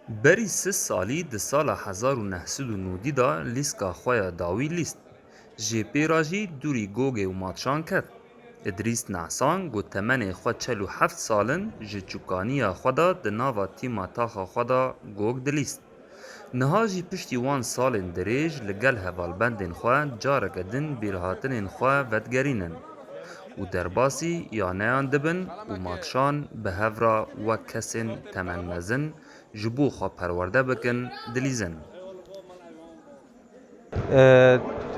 بری 3 سالی di sala 1990 da lîska xwe ya dawî lîst. Ji pêra jî dûrî gogê û matşan ket. İdrîs Nehsan got temenê xwe 47 salin ji çûkaniya xwe da di nava tîma taxa xwe da gog dilîst. Niha jî piştî wan salên dirêj li gel hevalbendên xwe careke din bîrhatinên xwe vedgerînin û derbasî ya neyan dibin û matşan bi hevra wek kesên temenmezin ji bo xwe perwerde bikin dilîzin.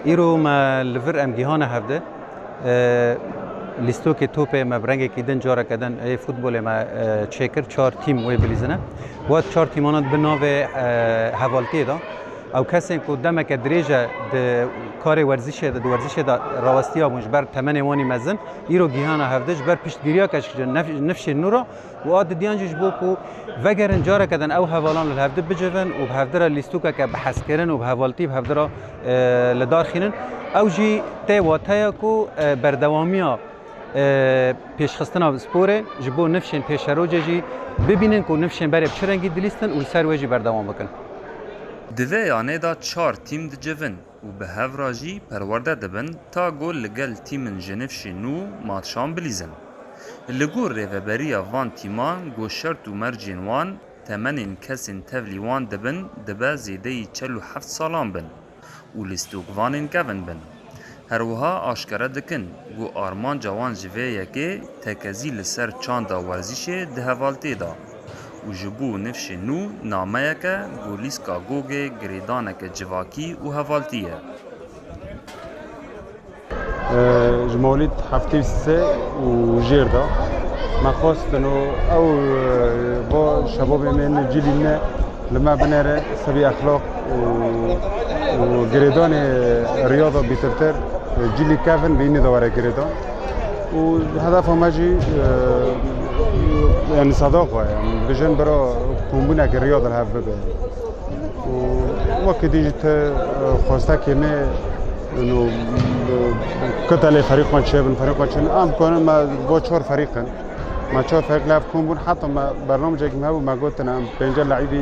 ایرو ما لور ام گیهان هفته لیستو که توپ ما برنگ کیدن جارا کدن ای فوتبال ما چکر 4 تیم وی بلیزنه و 4 تیمانات به ناو حوالتی دا او کسی که دمک دریجه د کار ورزش دا راوستی آموش بر تمن وانی مزن ایرو گیهان هفته بر پشتگیریا کش نفش نورا و آد دیانجش بو کو وگرن جارا کدن او حوالان لهفته بجون و به هفته لیستو که بحث کردن و به حوالتی به هفته لدار خینن او جی تی و تایا کو بردوامیا پیشخستنا سپوره جبو نفشن پیشروجه جی ببینن کو نفشن بر بچرنگی دلیستن و سر وجی بردوام بکن. Divê yanê da 4 tîm dicivin û bi hevra jî perwerde dibin ta gol li gel tîmên ji nifşê nû matşan bilîzin. Li gor rêveberiya van tîman got şert û mercên wan temenên kesên tevlî wan dibin dibe zêdeyî 47 salan bin û lîstokvanên kevin bin. Herwiha aşkere dikin got armanca wan ji vê yekê tekezî li ser çanda werzîşê di hevaltê da. û ji bo nifşê nû nameyeke got lîska gogê girêdaneke civakî û hevaltî ye. Ji Mawlîd heftê sê û jêr da me xwestin û ew bo şebabê me cilî me li me binêre sevî exlaq û girêdanê riyada bîtirtir cilî kevin bînî de were girêdan û hedefa me jî yani sadaqa yani bijin bira kombûneke riyada li hev bibe û wekî dî jî te xwestekê me كتلة فريق شباب فريق شباب أم كنا ما بوشور فريقا ما شور فريق لاعب كومبون حتى ما برنامج ما هو ما قلت أنا بينجر لاعبي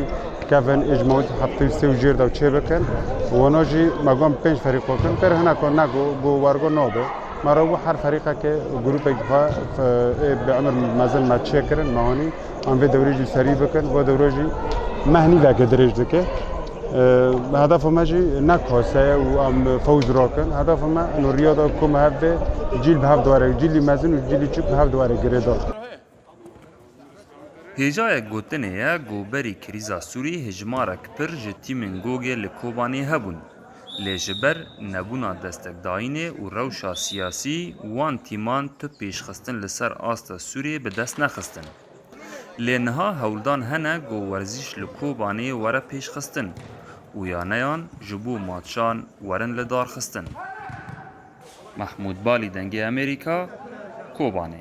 كافن إجماعي حتى يستوي جيردا وشبكن وناجي ما قام بينج فريق كن بره هنا كنا جو وارجو نوبه ما روح هر فريقه كجروب إجفا بعمر مازال ما تشكرن ما هني أم في دوري سري بكن ودوري مهني ذاك درج ذاك هدف ما جي نكاسة وام فوز راكن هدف ما إنه الرياضة كم هذا جيل بهاف دواره جيل مازن وجيل چوب بهاف دواره گريدا. هجای گوتنه یا گوبری کریزا سوری هجمارک پر جتیمن گوگه لکوبانی هبون. لجبر نبونا دستک داینه و روشا سیاسی وان تیمان تو پیشخستن لسر آستا سوری به دست نخستن. لنها هولدان هنه گو ورزش لکوبانی وره پیشخستن. و یانیان جبو ماتشان ورن لدار خستن. محمود بالی دنگی امریکا کوبانه